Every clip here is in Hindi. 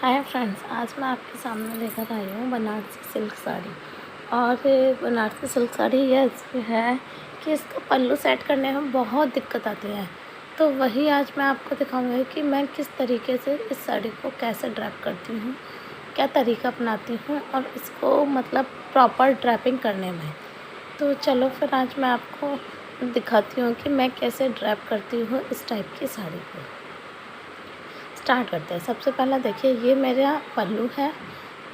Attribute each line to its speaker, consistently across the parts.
Speaker 1: हाय फ्रेंड्स, आज मैं आपके सामने लेकर आई हूँ बनारसी सिल्क साड़ी। और बनारसी सिल्क साड़ी ये ऐसी है कि इसका पल्लू सेट करने में बहुत दिक्कत आती है। तो वही आज मैं आपको दिखाऊंगी कि मैं किस तरीके से इस साड़ी को कैसे ड्रैप करती हूँ, क्या तरीका अपनाती हूँ और इसको मतलब प्रॉपर ड्रैपिंग करने में। तो चलो फिर आज मैं आपको दिखाती हूँ कि मैं कैसे ड्रैप करती हूँ इस टाइप की साड़ी को। स्टार्ट करते हैं। सबसे पहला देखिए, ये मेरा पल्लू है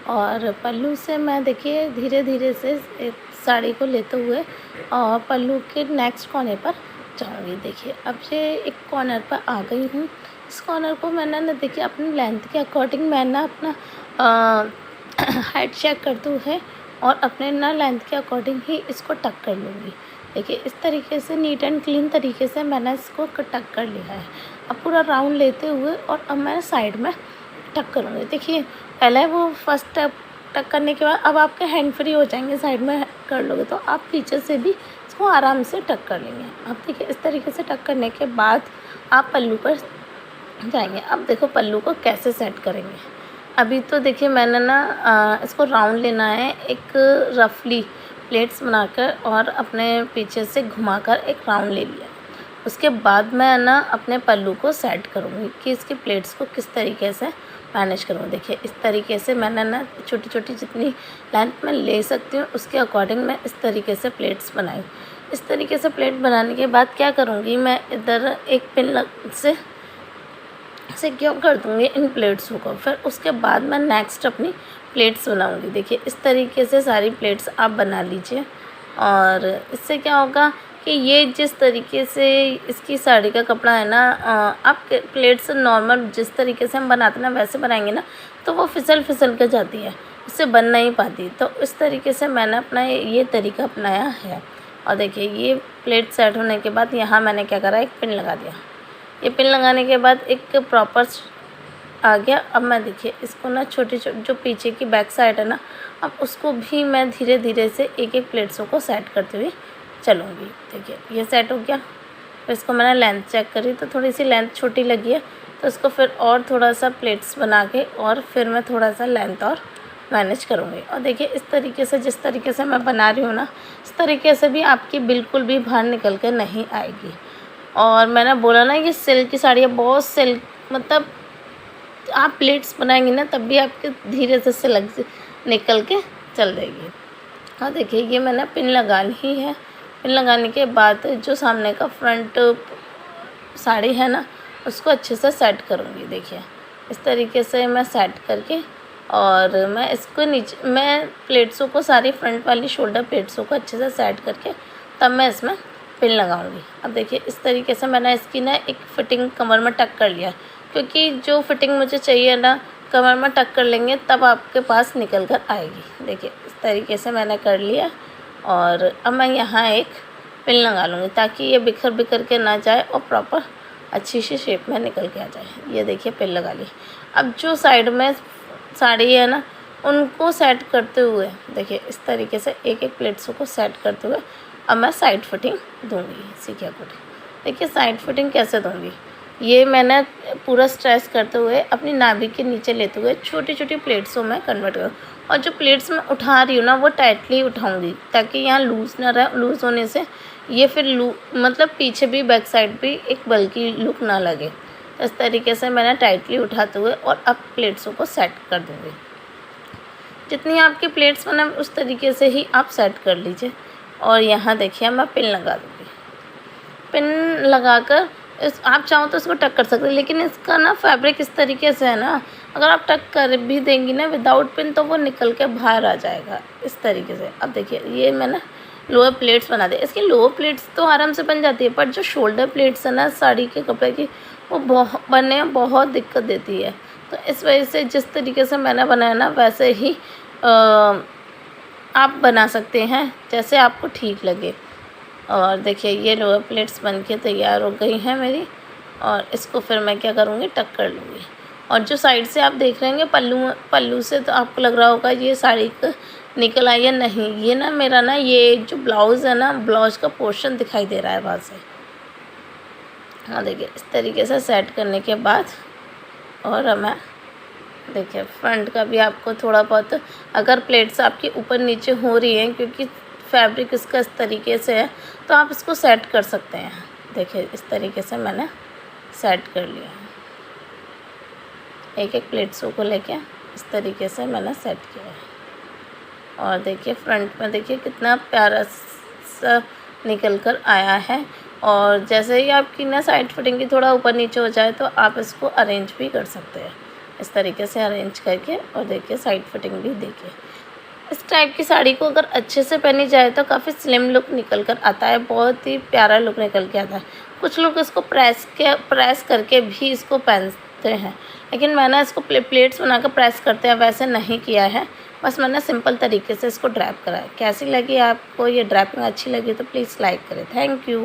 Speaker 1: और पल्लू से मैं देखिए धीरे धीरे से एक साड़ी को लेते हुए और पल्लू के नेक्स्ट कॉर्नर पर जाऊंगी। देखिए अब ये एक कॉर्नर पर आ गई हूँ। इस कॉर्नर को मैंने ना देखिए अपनी लेंथ के अकॉर्डिंग मैं ना अपना हाइट चेक करते हुए और अपने ना लेंथ के अकॉर्डिंग ही इसको टक कर लूँगी। देखिए इस तरीके से नीट एंड क्लीन तरीके से मैंने इसको टक कर लिया है। अब पूरा राउंड लेते हुए और अब मैं साइड में टक करूँगी। देखिए पहले वो फर्स्ट स्टेप टक करने के बाद अब आपके हैंड फ्री हो जाएंगे, साइड में कर लोगे तो आप पीछे से भी इसको आराम से टक कर लेंगे। अब देखिए इस तरीके से टक करने के बाद आप पल्लू पर जाएंगे। अब देखो पल्लू को कैसे सेट करेंगे। अभी तो देखिए मैंने ना इसको राउंड लेना है, एक रफली प्लेट्स बनाकर और अपने पीछे से घुमाकर एक राउंड ले लिया। उसके बाद मैं ना अपने पल्लू को सेट करूँगी कि इसकी प्लेट्स को किस तरीके से मैनेज करूँ। देखिए इस तरीके से मैंने ना छोटी छोटी जितनी लेंथ में ले सकती हूँ उसके अकॉर्डिंग मैं इस तरीके से प्लेट्स बनाई। इस तरीके से प्लेट बनाने के बाद क्या करूँगी, मैं इधर एक पिन से सिक्योर कर दूँगी इन प्लेट्स को। फिर उसके बाद मैं नेक्स्ट अपनी प्लेट्स बनाऊँगी। देखिए इस तरीके से सारी प्लेट्स आप बना लीजिए और इससे क्या होगा कि ये जिस तरीके से इसकी साड़ी का कपड़ा है ना, आप प्लेट्स नॉर्मल जिस तरीके से हम बनाते हैं ना वैसे बनाएंगे ना तो वो फिसल के जाती है, उससे बन नहीं पाती। तो इस तरीके से मैंने अपना ये तरीका अपनाया है। और देखिए ये प्लेट सेट होने के बाद यहाँ मैंने क्या करा, एक पिन लगा दिया। ये पिन लगाने के बाद एक प्रॉपर आ गया। अब मैं देखिए इसको ना छोटी जो पीछे की बैक साइड है ना, अब उसको भी मैं धीरे धीरे से एक एक प्लेट्सों को सेट करते हुए चलूँगी। देखिए ये सेट हो गया। फिर इसको मैंने लेंथ चेक करी तो थोड़ी सी लेंथ छोटी लगी है, तो इसको फिर और थोड़ा सा प्लेट्स बना के और फिर मैं थोड़ा सा लेंथ और मैनेज करूँगी। और देखिए इस तरीके से जिस तरीके से मैं बना रही हूँ ना, इस तरीके से भी आपकी बिल्कुल भी बाहर निकल के नहीं आएगी। और मैंने बोला ना ये सिल्क की साड़ी है, बहुत सिल्क, मतलब आप प्लेट्स बनाएंगी ना तब भी आपके धीरे से सिल्क निकल के चल जाएगी। और देखिए ये मैंने पिन लगा ली है। पिन लगाने के बाद जो सामने का फ्रंट साड़ी है ना उसको अच्छे से सेट करूँगी। देखिए इस तरीके से मैं सेट करके और मैं इसको नीचे मैं प्लेट्सों को सारी फ्रंट वाली शोल्डर प्लेट्सों को अच्छे से सेट करके तब मैं इसमें पिन लगाऊंगी। अब देखिए इस तरीके से मैंने इसकी ना एक फिटिंग कमर में टक कर लिया, क्योंकि जो फिटिंग मुझे चाहिए ना कमर में टक कर लेंगे तब आपके पास निकल कर आएगी। देखिए इस तरीके से मैंने कर लिया और अब मैं यहाँ एक पिन लगा लूँगी ताकि ये बिखर के ना जाए और प्रॉपर अच्छी सी शेप में निकल के आ जाए। ये देखिए पिन लगा ली। अब जो साइड में साड़ी है ना उनको सेट करते हुए देखिए इस तरीके से एक एक प्लेट्सों को सेट करते हुए अब मैं साइड फिटिंग दूँगी इसी के अकॉर्डिंग। देखिए साइड फिटिंग कैसे दूँगी, ये मैंने पूरा स्ट्रेस करते हुए अपनी नाभि के नीचे लेते हुए छोटी छोटी प्लेट्सों में कन्वर्ट करूँ। और जो प्लेट्स मैं उठा रही हूँ ना वो टाइटली उठाऊँगी ताकि यहाँ लूज़ ना रहे। लूज़ होने से ये फिर मतलब पीछे भी बैक साइड भी एक बल्कि लुक ना लगे। इस तरीके से मैंने टाइटली उठाते हुए और अब प्लेट्सों को सेट कर दूँगी। जितनी आपकी प्लेट्स बना उस तरीके से ही आप सेट कर लीजिए। और यहाँ देखिए मैं पिन लगा दूँगी। पिन लगाकर आप चाहो तो इसको टक कर सकते हैं, लेकिन इसका ना फैब्रिक इस तरीके से है ना, अगर आप टक कर भी देंगी ना विदाउट पिन तो वो निकल के बाहर आ जाएगा इस तरीके से। अब देखिए ये मैंने लोअर प्लेट्स बना दी। इसकी लोअर प्लेट्स तो आराम से बन जाती है, पर जो शोल्डर प्लेट्स है ना साड़ी के कपड़े की वो बनने में बहुत दिक्कत देती है। तो इस वजह से जिस तरीके से मैंने बनाया ना वैसे ही आप बना सकते हैं जैसे आपको ठीक लगे। और देखिए ये लोअर प्लेट्स बनके तैयार हो गई हैं मेरी। और इसको फिर मैं क्या करूँगी, टक कर लूँगी। और जो साइड से आप देख रहे हैं पल्लू से तो आपको लग रहा होगा ये साड़ी निकल आई है, नहीं, ये ना मेरा ना ये जो ब्लाउज़ है ना ब्लाउज़ का पोर्शन दिखाई दे रहा है वहाँ से। हाँ देखिए इस तरीके से सेट करने के बाद और मैं देखिए फ्रंट का भी आपको थोड़ा बहुत, अगर प्लेट्स आपकी ऊपर नीचे हो रही हैं क्योंकि फैब्रिक इसका इस तरीके से है, तो आप इसको सेट कर सकते हैं। देखिए इस तरीके से मैंने सेट कर लिया है। एक एक प्लेट्सों को लेके इस तरीके से मैंने सेट किया है। और देखिए फ्रंट में देखिए कितना प्यारा सा निकल कर आया है। और जैसे ही आपकी ना साइड फिटिंग की थोड़ा ऊपर नीचे हो जाए तो आप इसको अरेंज भी कर सकते हैं, इस तरीके से अरेंज करके। और देखिए साइड फिटिंग भी देखिए, इस टाइप की साड़ी को अगर अच्छे से पहनी जाए तो काफ़ी स्लिम लुक निकल कर आता है, बहुत ही प्यारा लुक निकल के आता है। कुछ लोग इसको प्रेस करके भी इसको पहनते हैं, लेकिन मैंने इसको प्लेट्स बनाकर प्रेस करते हैं वैसे नहीं किया है, बस मैंने सिंपल तरीके से इसको ड्रैप करा है। कैसी लगी आपको ये ड्रैपिंग, अच्छी लगी तो प्लीज़ लाइक करें। Thank you.